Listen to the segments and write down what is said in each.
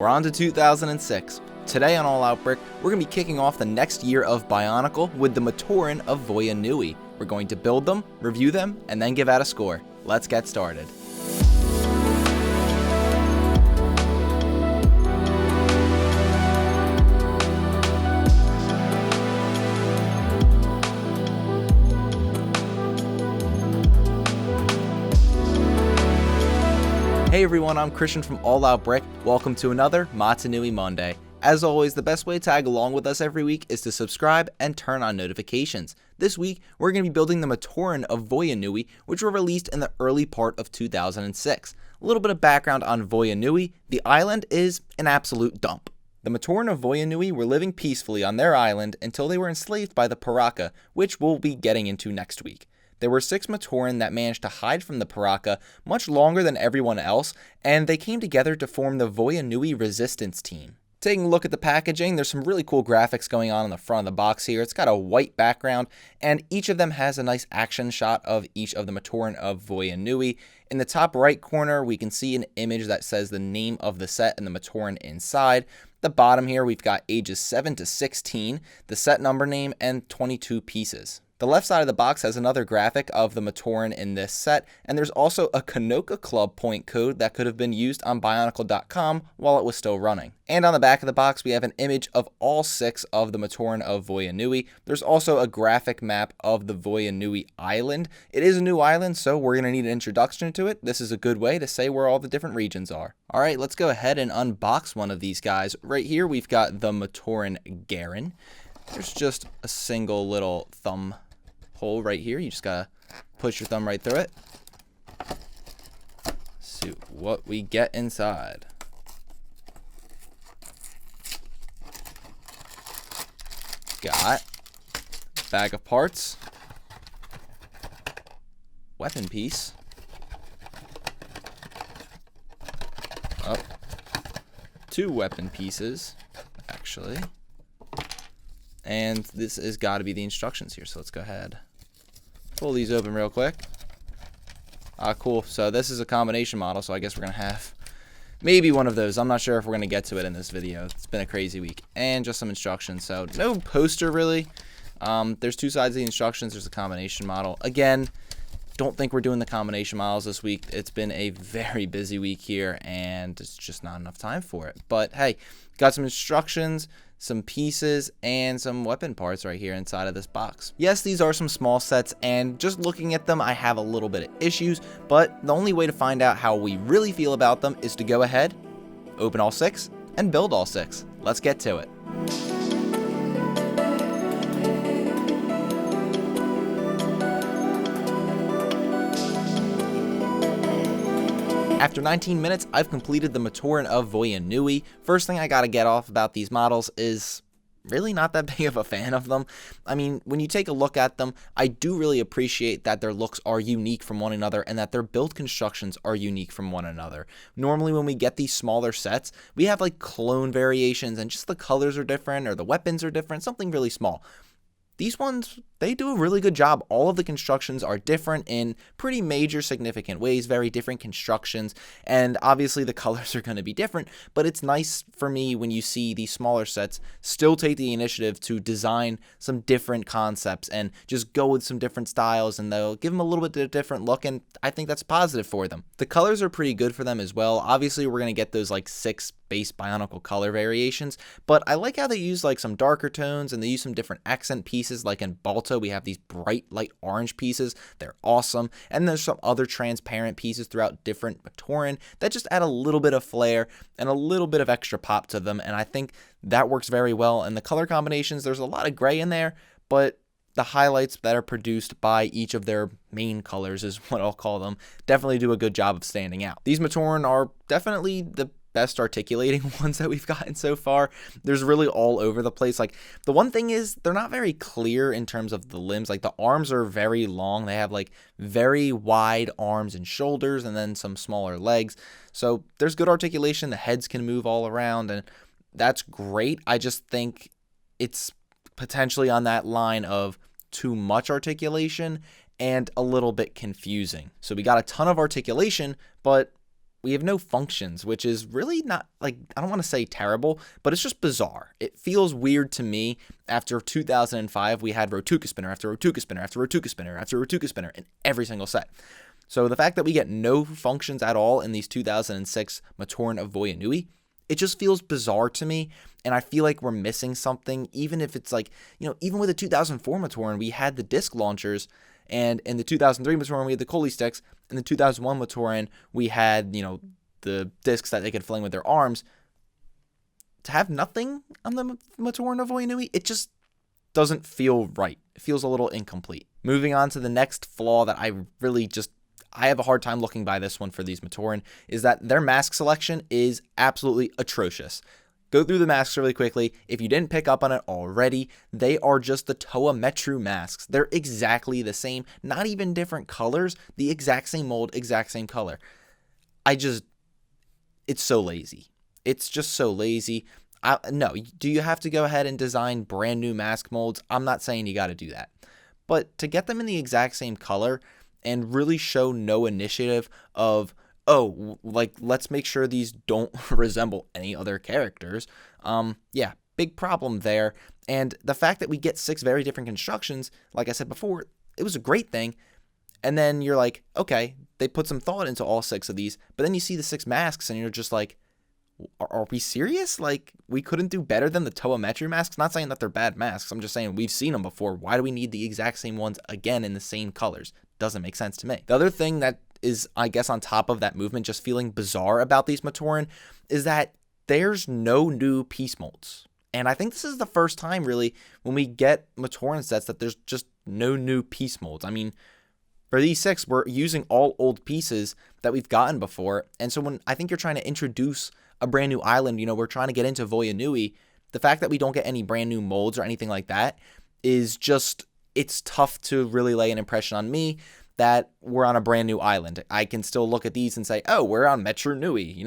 We're on to 2006. Today on All Out Brick, we're going to be kicking off the next year of Bionicle with the Matoran of Voya Nui. We're going to build them, review them, and then give out a score. Let's get started. Hey everyone, I'm Christian from All Out Brick. Welcome to another Voya Nui Monday. As always, the best way to tag along with us every week is to subscribe and turn on notifications. This week, we're going to be building the Matoran of Voya Nui, which were released in the early part of 2006. A little bit of background on Voya Nui: the island is an absolute dump. The Matoran of Voya Nui were living peacefully on their island until they were enslaved by the Piraka, which we'll be getting into next week. There were 6 Matoran that managed to hide from the Piraka much longer than everyone else, and they came together to form the Voya Nui Resistance team. Taking a look at the packaging, there's some really cool graphics going on the front of the box here. It's got a white background, and each of them has a nice action shot of each of the Matoran of Voya Nui. In the top right corner, we can see an image that says the name of the set and the Matoran inside. The bottom here, we've got ages 7 to 16, the set number name, and 22 pieces. The left side of the box has another graphic of the Matoran in this set, and there's also a Kanoka Club point code that could have been used on Bionicle.com while it was still running. And on the back of the box, we have an image of all 6 of the Matoran of Voya Nui. There's also a graphic map of the Voya Nui island. It is a new island, so we're going to need an introduction to it. This is a good way to say where all the different regions are. All right, let's go ahead and unbox one of these guys. Right here, we've got the Matoran Garen. There's just a single little thumb hole right here. You just gotta push your thumb right through it. See what we get inside. Got a bag of parts, weapon piece, oh, 2 weapon pieces actually, and this has got to be the instructions here, so let's go ahead, pull these open real quick. Cool. So this is a combination model, so I guess we're going to have maybe one of those. I'm not sure if we're going to get to it in this video. It's been a crazy week. And just some instructions. So no poster, really. There's 2 sides of the instructions. There's a combination model. Again, don't think we're doing the combination models this week. It's been a very busy week here, and it's just not enough time for it. But hey, got some instructions, some pieces, and some weapon parts right here inside of this box. Yes, these are some small sets, and just looking at them, I have a little bit of issues, but the only way to find out how we really feel about them is to go ahead, open all 6, and build all 6. Let's get to it. After 19 minutes, I've completed the Matoran of Voya Nui. First thing I gotta get off about these models is really not that big of a fan of them. I mean, when you take a look at them, I do really appreciate that their looks are unique from one another and that their build constructions are unique from one another. Normally when we get these smaller sets, we have like clone variations and just the colors are different or the weapons are different, something really small. These ones, they do a really good job. All of the constructions are different in pretty major significant ways, very different constructions, and obviously the colors are going to be different, but it's nice for me when you see these smaller sets still take the initiative to design some different concepts and just go with some different styles, and they'll give them a little bit of a different look, and I think that's positive for them. The colors are pretty good for them as well. Obviously, we're going to get those like 6 base Bionicle color variations, but I like how they use like some darker tones and they use some different accent pieces. Like in Balto, we have these bright light orange pieces. They're awesome. And there's some other transparent pieces throughout different Matoran that just add a little bit of flair and a little bit of extra pop to them, and I think that works very well. And the color combinations, there's a lot of gray in there, but the highlights that are produced by each of their main colors is what I'll call them, definitely do a good job of standing out. These Matoran are definitely the best articulating ones that we've gotten so far. There's really all over the place. Like, the one thing is they're not very clear in terms of the limbs. Like, the arms are very long. They have like very wide arms and shoulders and then some smaller legs. So there's good articulation. The heads can move all around and that's great. I just think it's potentially on that line of too much articulation and a little bit confusing. So we got a ton of articulation, but we have no functions, which is really not, like, I don't want to say terrible, but it's just bizarre. It feels weird to me. After 2005, we had Rotuka Spinner after Rotuka Spinner after Rotuka Spinner after Rotuka Spinner in every single set. So the fact that we get no functions at all in these 2006 Matoran of Voya Nui, it just feels bizarre to me, and I feel like we're missing something, even if it's like, even with the 2004 Matoran, we had the disc launchers, and in the 2003 Matoran, we had the Coley sticks. In the 2001 Matoran, we had, the discs that they could fling with their arms. To have nothing on the Matoran of Voya Nui, it just doesn't feel right. It feels a little incomplete. Moving on to the next flaw that I have a hard time looking by this one for these Matoran, is that their mask selection is absolutely atrocious. Go through the masks really quickly. If you didn't pick up on it already, they are just the Toa Metru masks. They're exactly the same, not even different colors, the exact same mold, exact same color. It's so lazy. It's just so lazy. No, do you have to go ahead and design brand new mask molds? I'm not saying you got to do that. But to get them in the exact same color and really show no initiative of, let's make sure these don't resemble any other characters. Big problem there. And the fact that we get 6 very different constructions, like I said before, it was a great thing. And then you're like, okay, they put some thought into all 6 of these, but then you see the 6 masks and you're just like, are we serious? Like, we couldn't do better than the Toa Metru masks? Not saying that they're bad masks. I'm just saying we've seen them before. Why do we need the exact same ones again in the same colors? Doesn't make sense to me. The other thing that is, I guess, on top of that movement just feeling bizarre about these Matoran is that there's no new piece molds. And I think this is the first time, really, when we get Matoran sets that there's just no new piece molds. I mean, for these 6, we're using all old pieces that we've gotten before. And so when I think you're trying to introduce a brand new island, we're trying to get into Voya Nui, the fact that we don't get any brand new molds or anything like that is just, it's tough to really lay an impression on me that we're on a brand new island. I can still look at these and say, oh, we're on Metru Nui.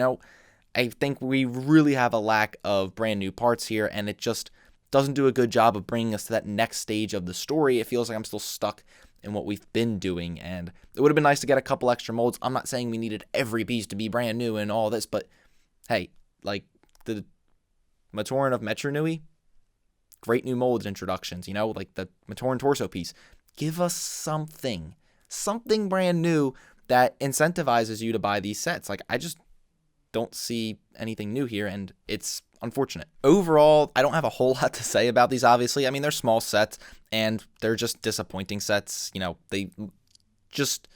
I think we really have a lack of brand new parts here, and it just doesn't do a good job of bringing us to that next stage of the story. It feels like I'm still stuck in what we've been doing, and it would have been nice to get a couple extra molds. I'm not saying we needed every piece to be brand new and all this, but hey, like the Matoran of Metru Nui, great new molds introductions, like the Matoran torso piece. Give us something brand new that incentivizes you to buy these sets. Like, I just don't see anything new here, and it's unfortunate. Overall, I don't have a whole lot to say about these, obviously. I mean, they're small sets, and they're just disappointing sets. They just,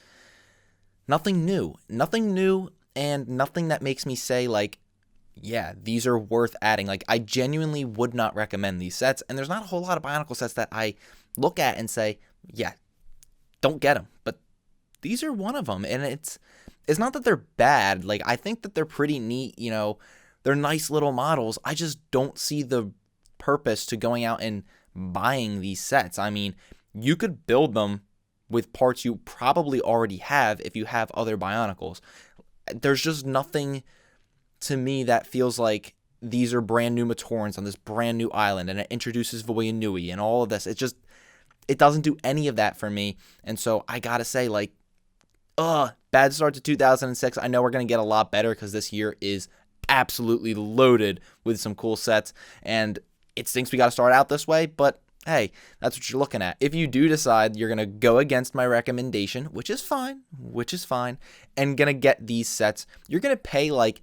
nothing new, and nothing that makes me say, like, yeah, these are worth adding. Like, I genuinely would not recommend these sets, and there's not a whole lot of Bionicle sets that I look at and say, yeah, don't get them. But these are one of them, and it's not that they're bad. Like, I think that they're pretty neat, they're nice little models. I just don't see the purpose to going out and buying these sets. I mean, you could build them with parts you probably already have if you have other Bionicles. There's just nothing to me that feels like these are brand new Matorans on this brand new island, and it introduces Voya Nui and all of this. It doesn't do any of that for me. And so I gotta say, like, bad start to 2006. I know we're going to get a lot better because this year is absolutely loaded with some cool sets, and it stinks we got to start out this way, but hey, that's what you're looking at. If you do decide you're going to go against my recommendation, which is fine, and going to get these sets, you're going to pay like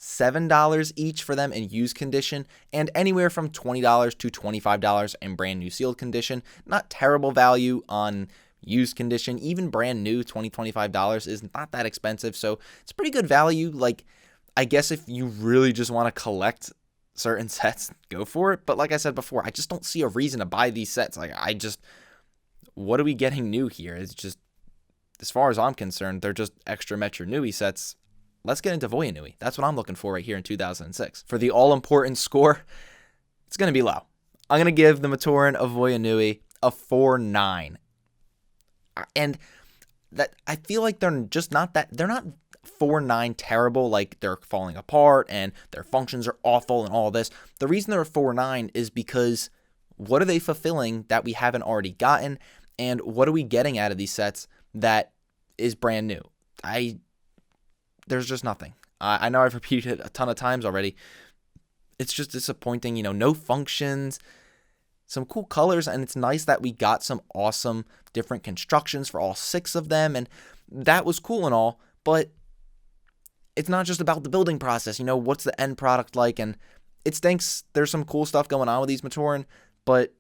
$7 each for them in used condition, and anywhere from $20 to $25 in brand new sealed condition. Not terrible value on used condition. Even brand new, $20, $25 is not that expensive, so it's pretty good value. Like, I guess if you really just want to collect certain sets, go for it. But like I said before, I just don't see a reason to buy these sets. Like, what are we getting new here? It's just, as far as I'm concerned, they're just extra Metru Nui sets. Let's get into Voya Nui. That's what I'm looking for right here in 2006. For the all-important score, it's going to be low. I'm going to give the Matoran of Voya Nui a 4.9. And that, I feel like they're just not that, they're not 4.9 terrible, like they're falling apart and their functions are awful and all this. The reason they're a 4.9 is because what are they fulfilling that we haven't already gotten, and what are we getting out of these sets that is brand new? there's just nothing. I know I've repeated it a ton of times already. It's just disappointing, no functions, some cool colors, and it's nice that we got some awesome different constructions for all 6 of them, and that was cool and all, but it's not just about the building process. What's the end product like? And it stinks. There's some cool stuff going on with these Matoran, but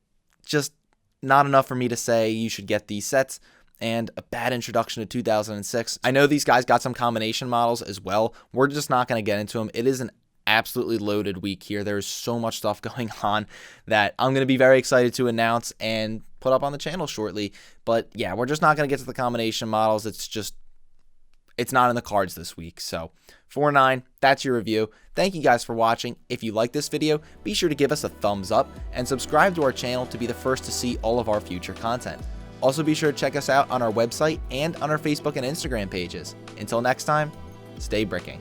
just not enough for me to say you should get these sets, and a bad introduction to 2006. I know these guys got some combination models as well. We're just not going to get into them. It is an absolutely loaded week here. There's so much stuff going on that I'm going to be very excited to announce and put up on the channel shortly. But yeah, we're just not going to get to the combination models. It's not in the cards this week. So 4-9, that's your review. Thank you guys for watching. If you like this video, be sure to give us a thumbs up and subscribe to our channel to be the first to see all of our future content. Also be sure to check us out on our website and on our Facebook and Instagram pages. Until next time, stay bricking.